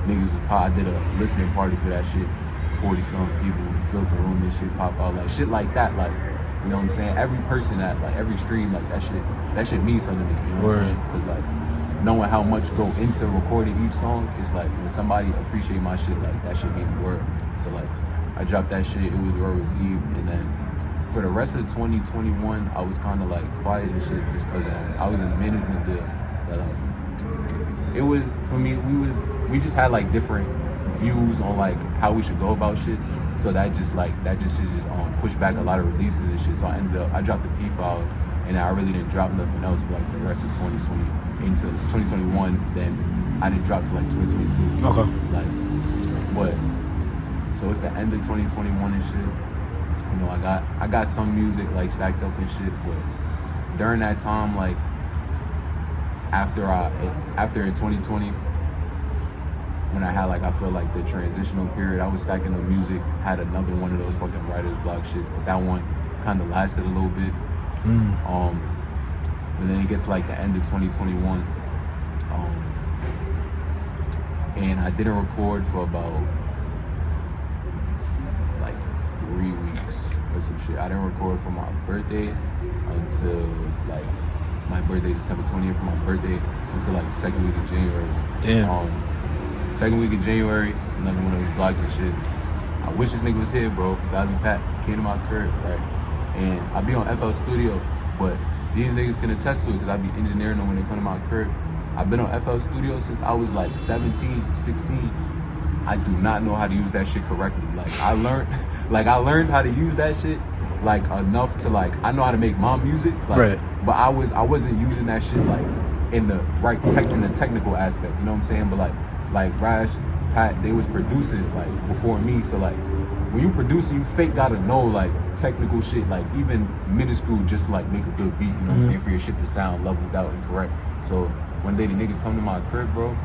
niggas was I did a listening party for that shit, 40-some people filled the room and shit pop out, like shit like that, like, you know what I'm saying? Every person that, like, every stream, like, that shit means something to me, you know what I'm saying? Because, like, knowing how much go into recording each song, it's like, when somebody appreciate my shit, like, that shit mean the word. So, like, I dropped that shit, it was well received, and then for the rest of 2021, I was kind of, like, quiet and shit, just because I was in a management deal, that, like, it was, for me, we just had, like, different views on like how we should go about shit, so that just should just push back a lot of releases and shit. So I dropped the P5, and I really didn't drop nothing else for like the rest of 2020 into 2021. Then I didn't drop to like 2022. Okay. Like, but so it's the end of 2021 and shit. You know, I got some music like stacked up and shit, but during that time, like after in 2020. When I had like, I feel like the transitional period, I was stacking up music, had another one of those fucking writer's block shits, but that one kind of lasted a little bit. But then it gets like the end of 2021, and I didn't record for about like 3 weeks or some shit. I didn't record for my birthday until like my birthday, December 20th, for my birthday, until like the second week of January. Damn. Second week of January, another one of those blogs and shit. I wish this nigga was here, bro. Godly Pat came to my crib, right? And I be on FL Studio, but these niggas can attest to it because I be engineering them when they come to my crib. I've been on FL Studio since I was like 17, 16. I do not know how to use that shit correctly. Like I learned how to use that shit like enough to like, I know how to make my music, like, right. But I wasn't using that shit like in the right in the technical aspect, you know what I'm saying? But like Rash, Pat, they was producing like before me, so like when you producing, you fake gotta know like technical shit, like even minuscule, just to like make a good beat, you know what I'm saying, for your shit to sound leveled out and correct. So one day the nigga come to my crib, bro,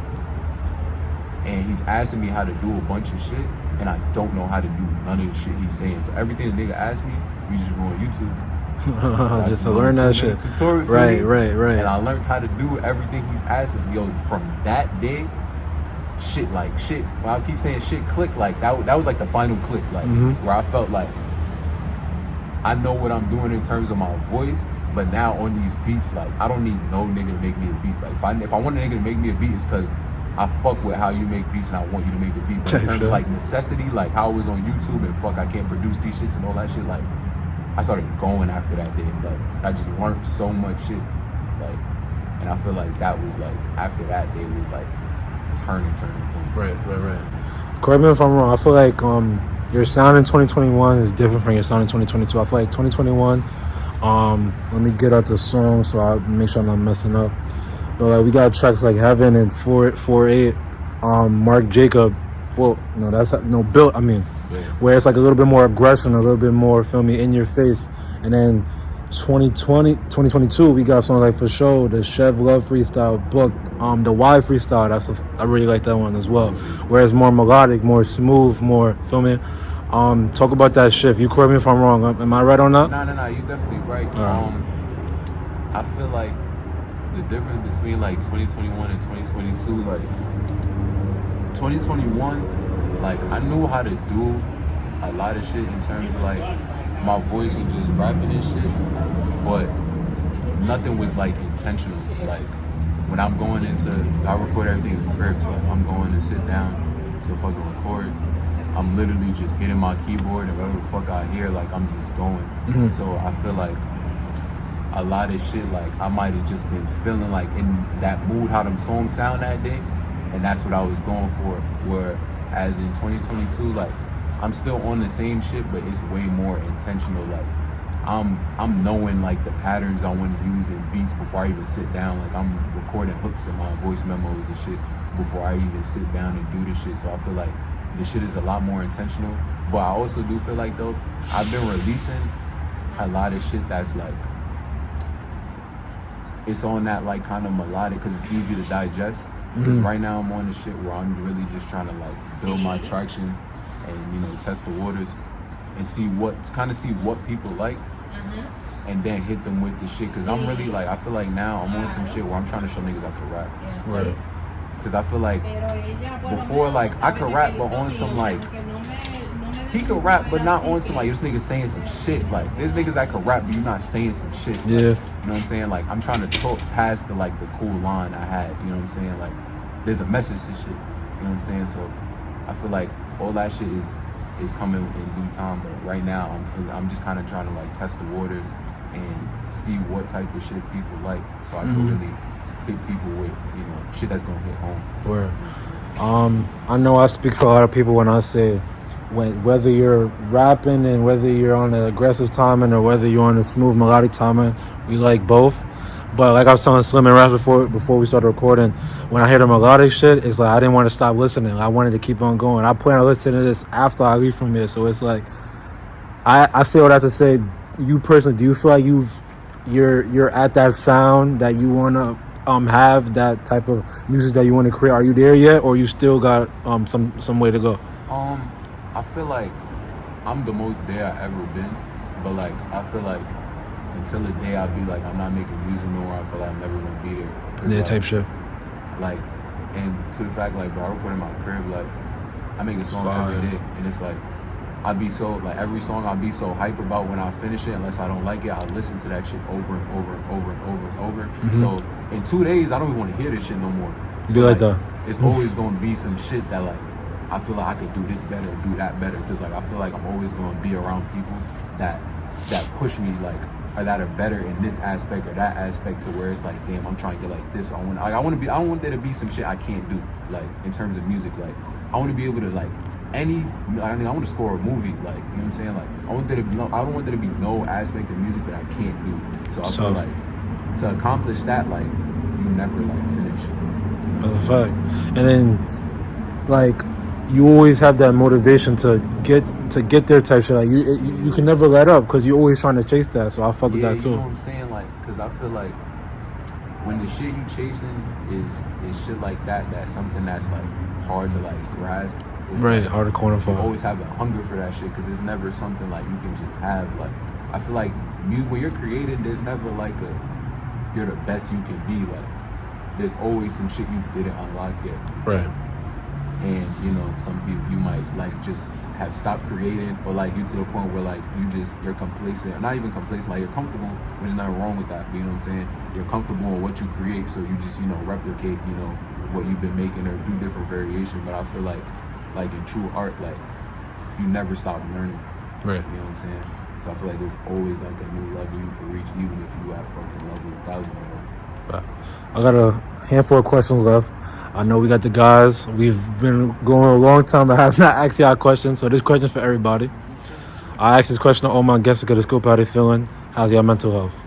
and he's asking me how to do a bunch of shit, and I don't know how to do none of the shit he's saying. So everything the nigga asked me, we just go on YouTube. Just to learn that shit. Tutorial, right. And I learned how to do everything he's asking me. Yo, from that day, shit, when I keep saying shit click, like that was like the final click, like where I felt like I know what I'm doing in terms of my voice, but now on these beats, like I don't need no nigga to make me a beat. Like if I want a nigga to make me a beat, it's because I fuck with how you make beats and I want you to make the beat. But in terms of like necessity, like how I was on YouTube and fuck, I can't produce these shits and all that shit, like I started going after that day. Like I just learned so much shit, like, and I feel like that was like, after that day was like turning point. Right. Correct me if I'm wrong. I feel like your sound in 2021 is different from your sound in 2022. I feel like 2021, let me get out the song so I make sure I'm not messing up. But like we got tracks like Heaven and 448, Mark Jacob. Well, no, that's no Built. I mean, where it's like a little bit more aggression, a little bit more, feel me, in your face. And then 2022, we got songs like For Show, the Chev Love freestyle, Book, the Y freestyle. I really like that one as well. Whereas more melodic, more smooth, more, feel me. Talk about that shift. You correct me if I'm wrong. Am I right on that? No, you're definitely right. I feel like the difference between like 2021 and 2022, like 2021, like I knew how to do a lot of shit in terms of like my voice and just rapping and shit, but nothing was like intentional. Like when I'm going into, I record everything from crib, so I'm going to sit down to fucking record. I'm literally just hitting my keyboard and whatever the fuck I hear, like I'm just going. So I feel like a lot of shit, like, I might have just been feeling like in that mood, how them songs sound that day, and that's what I was going for. Whereas in 2022, like, I'm still on the same shit, but it's way more intentional. Like, I'm knowing like the patterns I want to use in beats before I even sit down. Like, I'm recording hooks in my voice memos and shit before I even sit down and do this shit. So I feel like this shit is a lot more intentional. But I also do feel like, though, I've been releasing a lot of shit that's like, it's on that like kind of melodic, because it's easy to digest. Because right now I'm on the shit where I'm really just trying to like build my traction and, you know, test the waters and see what people like, and then hit them with the shit. Because I'm really like, I feel like now I'm on some shit where I'm trying to show niggas I can rap. Right. Because I feel like before, like, I could rap, but on some like, he could rap, but not on some like, this nigga saying some shit. Like, there's niggas that could rap, but you not saying some shit. Like, Yeah. you know what I'm saying? Like, I'm trying to talk past the like the cool line I had. You know what I'm saying? Like, there's a message to shit. You know what I'm saying? So I feel like all that shit is coming in due time. But right now, I'm just kind of trying to like test the waters and see what type of shit people like, so I can really hit people with, you know, shit that's gonna hit home. Word. I know I speak for a lot of people when I say, whether you're rapping and whether you're on the aggressive timing or whether you're on the smooth melodic timing, we like both. But like I was telling Slim and Rash before we started recording, when I hear the melodic shit, it's like I didn't want to stop listening. I wanted to keep on going. I plan on listening to this after I leave from here. So it's like, I say all that to say, you personally, do you feel like you're at that sound that you wanna have, that type of music that you want to create? Are you there yet, or you still got some way to go? I feel like I'm the most there I've ever been, but like I feel like until the day I be like I'm not making music no more, I feel like I'm never gonna be there. Yeah, like, type shit. Like, and to the fact, like, bro, I record in my crib, like, I make a song Fire. every day, and it's like, I be so, like, every song I be so hype about when I finish it, unless I don't like it, I listen to that shit over and over and over and over and over. So in 2 days, I don't even want to hear this shit no more. So, Be like that. It's always gonna be some shit that, like, I feel like I could do this better, do that better, because, like, I feel like I'm always gonna be around people that push me, like, or that are better in this aspect or that aspect, to where it's like, damn, I'm trying to get like this. I don't want there to be some shit I can't do, like, in terms of music. Like, I want to be able to, like, I want to score a movie, like, you know what I'm saying? Like, I don't want there to be no aspect of music that I can't do. So I feel like to accomplish that, like, you never like finish. You know That's a fact. And then, like, you always have that motivation to get there type shit. Like, you can never let up because you're always trying to chase that. So I fuck with that too. You know what I'm saying? Like, because I feel like when the shit you chasing is shit like that, that's something that's like hard to like grasp. It's Right, like, hard to quantify. You always have a hunger for that shit, because it's never something like you can just have. Like, I feel like when you're creating, there's never like you're the best you can be. Like, there's always some shit you didn't unlock yet. Right. And, you know, some people, you might like just have stopped creating, or like you to the point where like you're complacent, or not even complacent, like you're comfortable, which is nothing wrong with that, but you know what I'm saying? You're comfortable in what you create, so you just, you know, replicate, you know, what you've been making, or do different variation. But I feel like in true art, like, you never stop learning. Right. You know what I'm saying? So I feel like there's always like a new level you can reach, even if you at fucking level 1,000. I got a handful of questions left. I know we got the guys. We've been going a long time. I have not asked y'all questions, so this question's for everybody. I asked this question to all my guests to get a scoop. How they feeling? How's y'all mental health?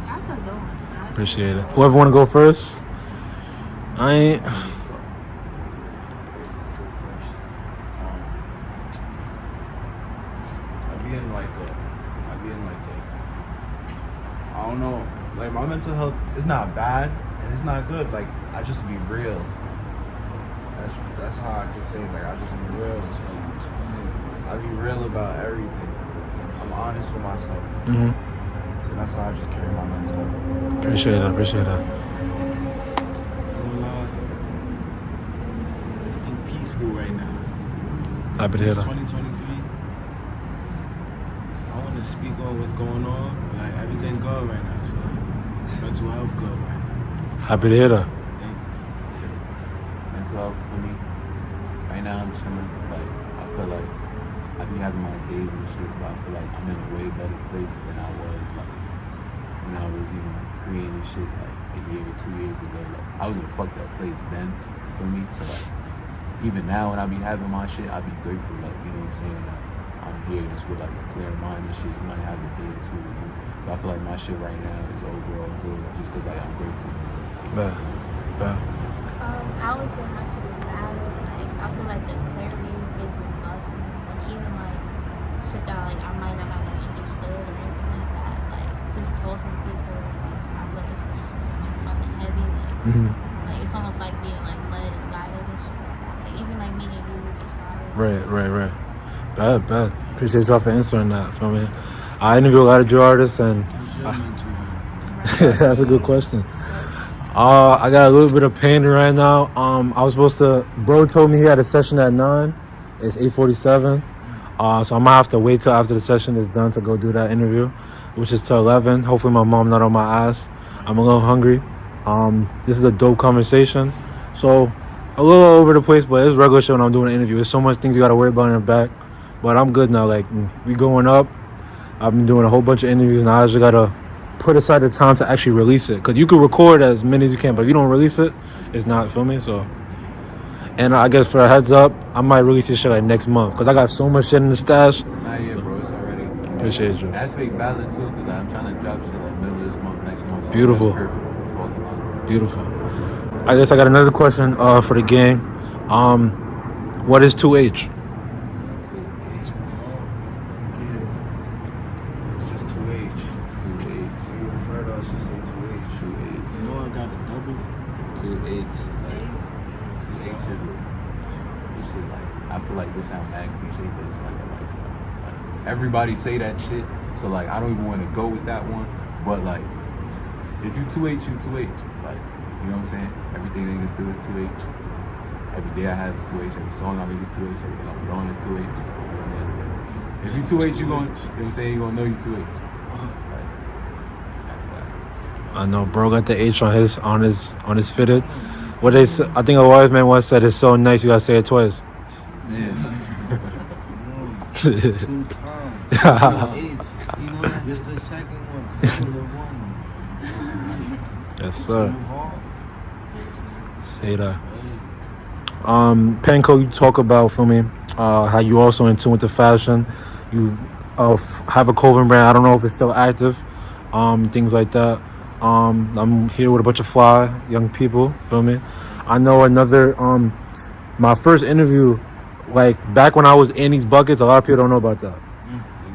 That's a good one. Appreciate it. Whoever want to go first? I ain't. I don't know, like, my mental health is not bad and it's not good. Like, I just be real. That's how I can say, like, I just be real. I be real about everything. I'm honest with myself. So that's how I just carry my mental health. Appreciate that. I think peaceful right now. Happy to hear It's that. 2023. I want to speak on what's going on. Like, everything good right now. So, like, mental health good right now. Happy to hear that. Thank you. Mental health for me, right now I'm chilling. Like, I feel like I be having my days and shit, but I feel like I'm in a way better place than I was like when I was, you know, creating shit like a year, 2 years ago. Like I was in a fucked up place then for me. So like even now when I be having my shit, I be grateful, like, you know what I'm saying? Like, I'm here just with like a clear mind and shit. You might have a day or two. So I feel like my shit right now is overall good just because like I'm grateful. Yeah. I would say my shit is valid. Like, I feel like the clarity gave me busting. And even like shit that like I might not have like understood or anything like that. Like just told from people. Like I feel like inspiration has been coming heavy. Like it's almost like being like led and guided and shit like that. Like even like me and you were just Right. Bad. Appreciate y'all for answering that for me. I interview a lot of drill artists and How's your mental health? that's a good question. I got a little bit of pain right now. I was supposed to. Bro told me he had a session at 9. It's 8:47. So I might have to wait till after the session is done to go do that interview, which is till 11. Hopefully my mom not on my ass. I'm a little hungry. This is a dope conversation. So a little over the place, but it's regular shit when I'm doing an interview. There's so much things you gotta worry about in the back. But I'm good now. Like we going up. I've been doing a whole bunch of interviews and I just gotta put aside the time to actually release it, because you can record as many as you can, but if you don't release it, it's not filming. So, and I guess for a heads up, I might release this shit like next month because I got so much shit in the stash. Not yet, bro. It's already. Appreciate you. That's fake valid too, because I'm trying to drop shit like middle of this month, next month. So Beautiful. that's perfect. Fall in line. Beautiful. I guess I got another question for the game. What is 2H? It's just 2H. 2H. You refer to us, just say 2H. 2H. You know I got a double. 2H. Like, 2H is a. This shit like. I feel like this sound mad cliche, but it's like a lifestyle. Like everybody say that shit, so like I don't even want to go with that one. But like, if you 2H, you 2H. Like, you know what I'm saying? Everything niggas do is 2H. Every day I have is 2H. Every song I make is 2H. Everything I put on is 2H. You know what I'm saying? If you 2H, you going, you know what I'm saying? You gonna know you 2H. Like, that's that. I know, bro got the H on his fitted. What they say, I think a wise man once said, it's so nice you gotta say it twice. Yeah. 2 times. 2H. You know, it's the second one. The one. Yes, sir. Too hard. Say that. Penco, you talk about for me how you also in tune with the fashion. You have a clothing brand. I don't know if it's still active. Things like that. I'm here with a bunch of fly young people. Feel me? I know another. My first interview, like back when I was in these buckets, a lot of people don't know about that.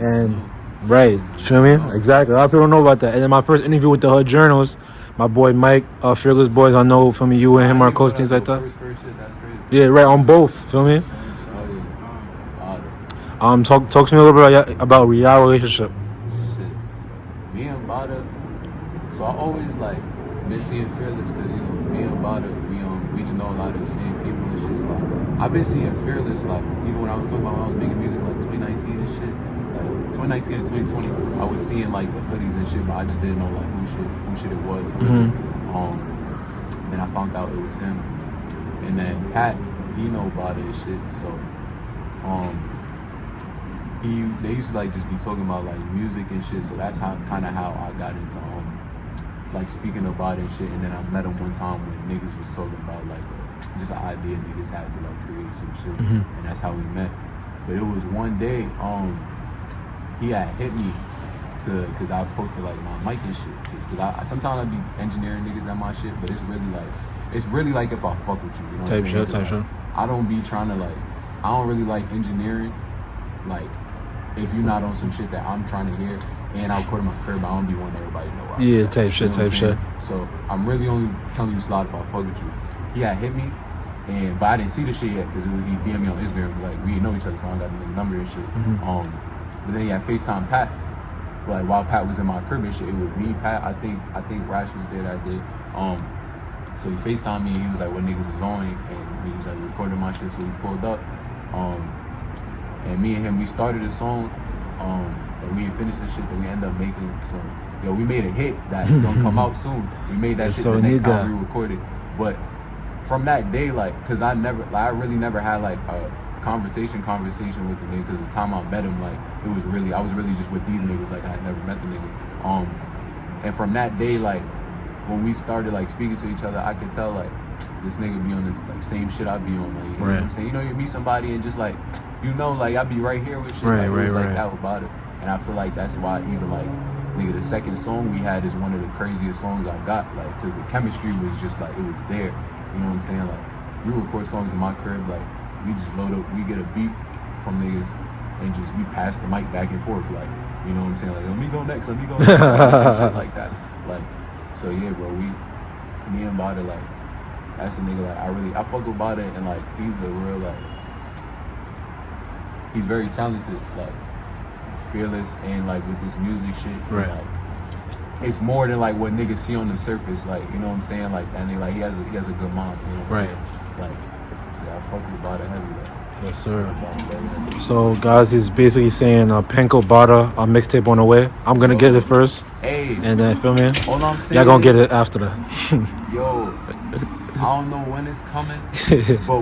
And right, feel me? Exactly. A lot of people don't know about that. And then my first interview with the Hood Journals, my boy Mike, Fearless Boys. I know from you and him are close, things like that. First shit, that's crazy. Yeah, right, on both, feel me? Oh, yeah. Talk to me a little bit about your relationship. Shit. Me and Bada, so I always like been seeing Fearless because, you know, me and Bada, we just know a lot of the same people and shit. So like, I've been seeing Fearless like even when I was talking about when I was making music like 2019 and shit. Like 2019 and 2020, I was seeing like the hoodies and shit, but I just didn't know like who shit it was. Then I found out it was him. And then Pat, he know Bada and shit, so they used to like just be talking about like music and shit, so that's how I got into like speaking about it and shit. And then I met him one time when niggas was talking about like just an idea niggas had to like create some shit, and that's how we met. But it was one day he had hit me because I posted like my mic and shit, because I sometimes I be engineering niggas at my shit, but it's really like if I fuck with you, you know what I'm saying? Type shit. I don't be trying to like, I don't really like engineering, like if you're not on some shit that I'm trying to hear, and I'll put in my crib, I don't be wanting everybody to know why. Yeah, type shit. So I'm really only telling you slot if I fuck with you. He had hit me, but I didn't see the shit yet because he DM'd me on Instagram. It was like, we didn't know each other, so I got the number and shit. But then he had FaceTime Pat. Like while Pat was in my crib and shit, it was me, Pat. I think Rash was there that day. So he FaceTimed me. He was like, "What niggas is on?" And he was like recording my shit. So he pulled up. And me and him, we started a song. And we didn't finish the shit. Then we ended up making some. Yo, we made a hit that's gonna come out soon. We made that shit so the next time that. we recorded. But from that day, like, cause I really never had like conversation with the nigga, because the time I met him, like, I was really just with these niggas, like, I had never met the nigga. And from that day, like, when we started, like, speaking to each other, I could tell, like, this nigga be on this, like, same shit I be on, like, you know what I'm saying? You know, you meet somebody and just, like, you know, like, I be right here with shit, like, it was like that about it. And I feel like that's why even, like, nigga, the second song we had is one of the craziest songs I got, like, because the chemistry was just, like, it was there. You know what I'm saying? Like, we record songs in my crib, like, we just load up, we get a beat from niggas and just, we pass the mic back and forth, like, you know what I'm saying? Like, let me go next, like, some shit like that. Like, so yeah, bro, me and Bada, like, that's a nigga, like, I fuck with Bada, and, like, he's a real, like, he's very talented, like, fearless, and, like, with this music shit, Right. like, it's more than, like, what niggas see on the surface, like, you know what I'm saying? Like, and like, he has a good mind, you know what I'm saying? Like, yeah, I fuck with Bada heavy, like. Yes, sir. So, guys, he's basically saying Penco Bada mixtape on the way. I'm gonna get it first, Hey, and then feel me. all I'm saying, Y'all gonna get it after that. yo, I don't know when it's coming, but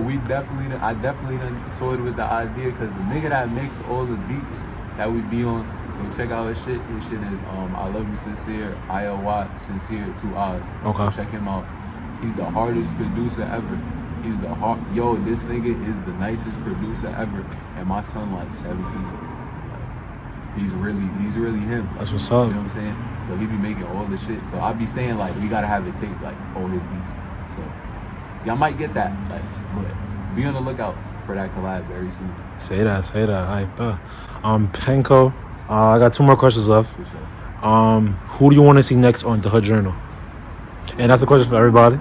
I definitely done toyed with the idea, because the nigga that makes all the beats that we be on, go check out his shit. His shit is I Love You Sincere, ILY Sincere, 2 O's. Okay. Check him out. He's the hardest producer ever. He's the this nigga is the nicest producer ever. And my son, like, 17. Like, he's really him. That's what's You know up. what I'm saying? So he be making all the shit. So I be saying, like, we gotta have it taped, like, all his beats. So y'all might get that, like, but be on the lookout for that collab very soon. Say that. Hype. Penco. I got 2 more questions left. For sure. Who do you want to see next on The Hood Journal? And that's a question for everybody.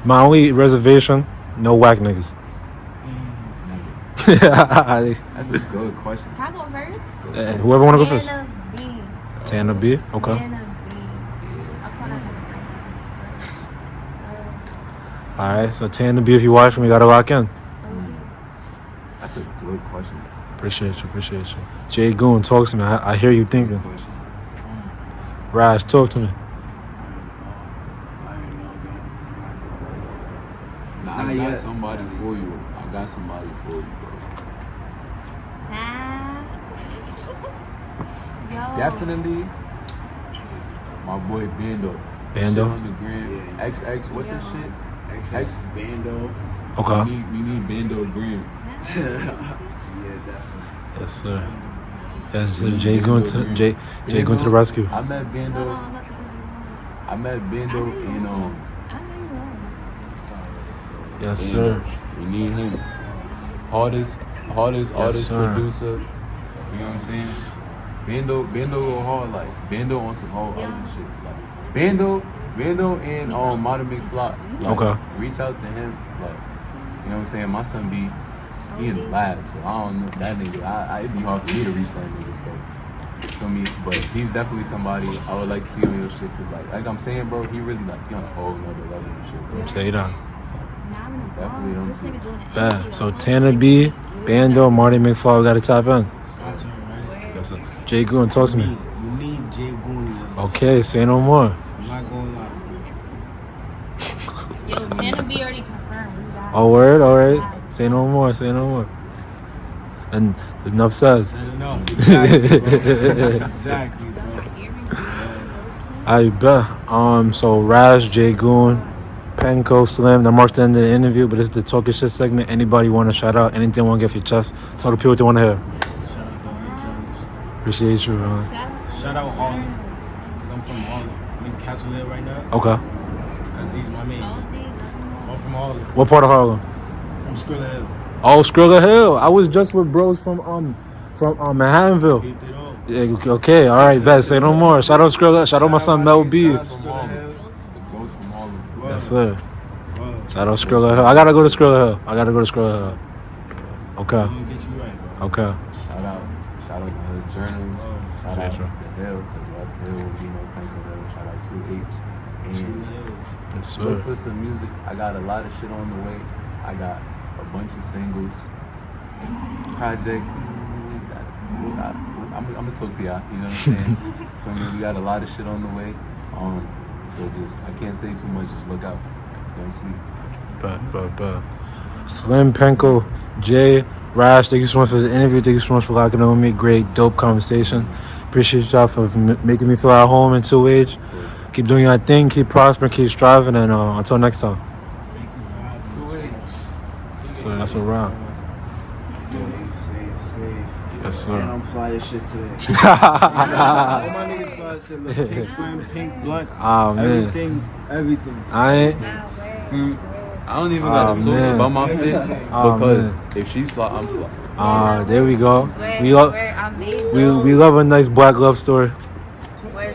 My only reservation, no whack niggas. That's a good question. Can I go first? Whoever want to go first. Tana B. Tana B. Okay. Tana B. I'm trying to have All right. So Tana B, if you watch, we gotta lock in. That's a good question. Appreciate you. Jay Goon, talk to me. I hear you thinking. Good question. Raz, talk to me. Nah, Not I got yet. somebody for you. I got somebody for you, bro. Yo. Definitely, my boy Bando. Bando? Shit on the gram. Yeah. XX, what's his shit? X Bando. Okay. We need Bando gram. Yeah, definitely. Yes, sir. Yes, sir. Jay Goon to the rescue. I met Bando. I met Bando in Yes, sir. We need him. Hardest artist, sir. producer. You know what I'm saying? Bando go hard, like Bando on some whole other shit. Like Bando and Modern McFly. Like, Okay. reach out to him, like, you know what I'm saying? My son he in the lab, so I don't know that nigga. It'd be hard for me to reach that nigga, so you feel me? But he's definitely somebody I would like to see on your shit, cause like I'm saying, bro, he really like he on a whole nother level and shit, bro. Say that. Definitely don't see. Bad. So Tana B, Bando, Marty McFly, we gotta tap in. That's all right. Yes, sir. Jay Goon, talk to me. You need Jay Goon. Okay, say no more. I'm not gonna lie, bro. Yo, Tana B already confirmed. We got Oh, word? All right. Say no more. And enough says. Said enough. Exactly, bro. Exactly, bro. I bet. So Raz, Jay Goon, Penco, Slim, that marks the end of the interview, but it's the talking shit segment. Anybody want to shout out? Anything want to get off your chest? Tell the people what they want to hear. Shout out to all the journalists. Appreciate you, man. Shout out Harlem. Because I'm from Harlem. I'm in Castle Hill right now. Okay. Because these my mates. I'm from Harlem. What part of Harlem? From Skrilla Hill. Oh, Skrilla Hill. I was just with bros from Manhattanville. Peeped it all. Yeah, okay, all right, bet. Say no more. Shout out Skrilla. Shout out my son Mel B. Shout out Skrilla Hill. The ghost from Harlem. Word. Yes, sir. Word. Shout out Skrilla Hill. I gotta go to Skrilla Hill. Okay. I'm gonna get you right, bro. Okay. Shout out the Hood Journals. Shout out the Hill, because without the Hill, you know, Penco Hill. Shout out 2H. Two And hills. Yes, look sir. for some music. I got a lot of shit on the way. I got a bunch of singles. Project. I'm gonna talk to y'all. You know what I'm saying? For me, we got a lot of shit on the way. So just I can't say too much. Just look out. Like, don't sleep. Bet. Slim, Penco, Jay, Rash, thank you so much for the interview. Thank you so much for locking on with me. Great, dope conversation. Appreciate y'all for making me feel at home in 2H. Keep doing your thing, keep prospering, keep striving, and until next time. So that's a wrap. Safe. Yes, sir. And I'm fly as shit today. All my niggas fly as shit. Look, pink square, pink blunt. Oh, man. Everything. I ain't. I don't even gotta talk man. about my fit Oh, because man. if she's fly, I'm fly. There we go. Where, We love, where I'm made we love a nice black love story.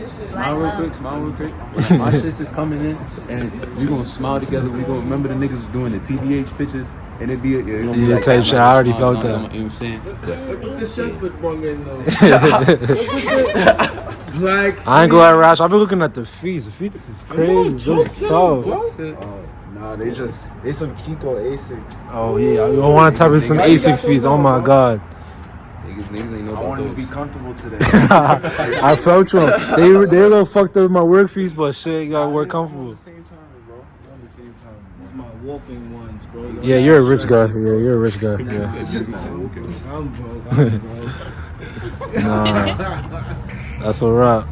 Smile real quick, smile real quick. My shit is coming in, and we gonna smile together. We gonna remember the niggas doing the TBH pictures, and it be gonna be Yeah, like type I'm shit. not I already gonna smile, felt I'm not that. gonna- You know what I'm saying? Put the shepherd bung in though. Black. I ain't gonna lie, Rash. I've been looking at the fees. The fees is crazy. Those tough. Nah, they some Kiko A6. Oh yeah, I want to type in some A6 fees. Oh my god. Niggas ain't know I about wanted to be those. comfortable today. I felt you. They a little fucked up with my work fees, but shit, you gotta work comfortable. On the same time, bro. On the same time. These my walking ones, bro. Yeah, you're a rich guy. Yeah, you're a rich guy. Yeah. I'm broke. Nah, that's a wrap.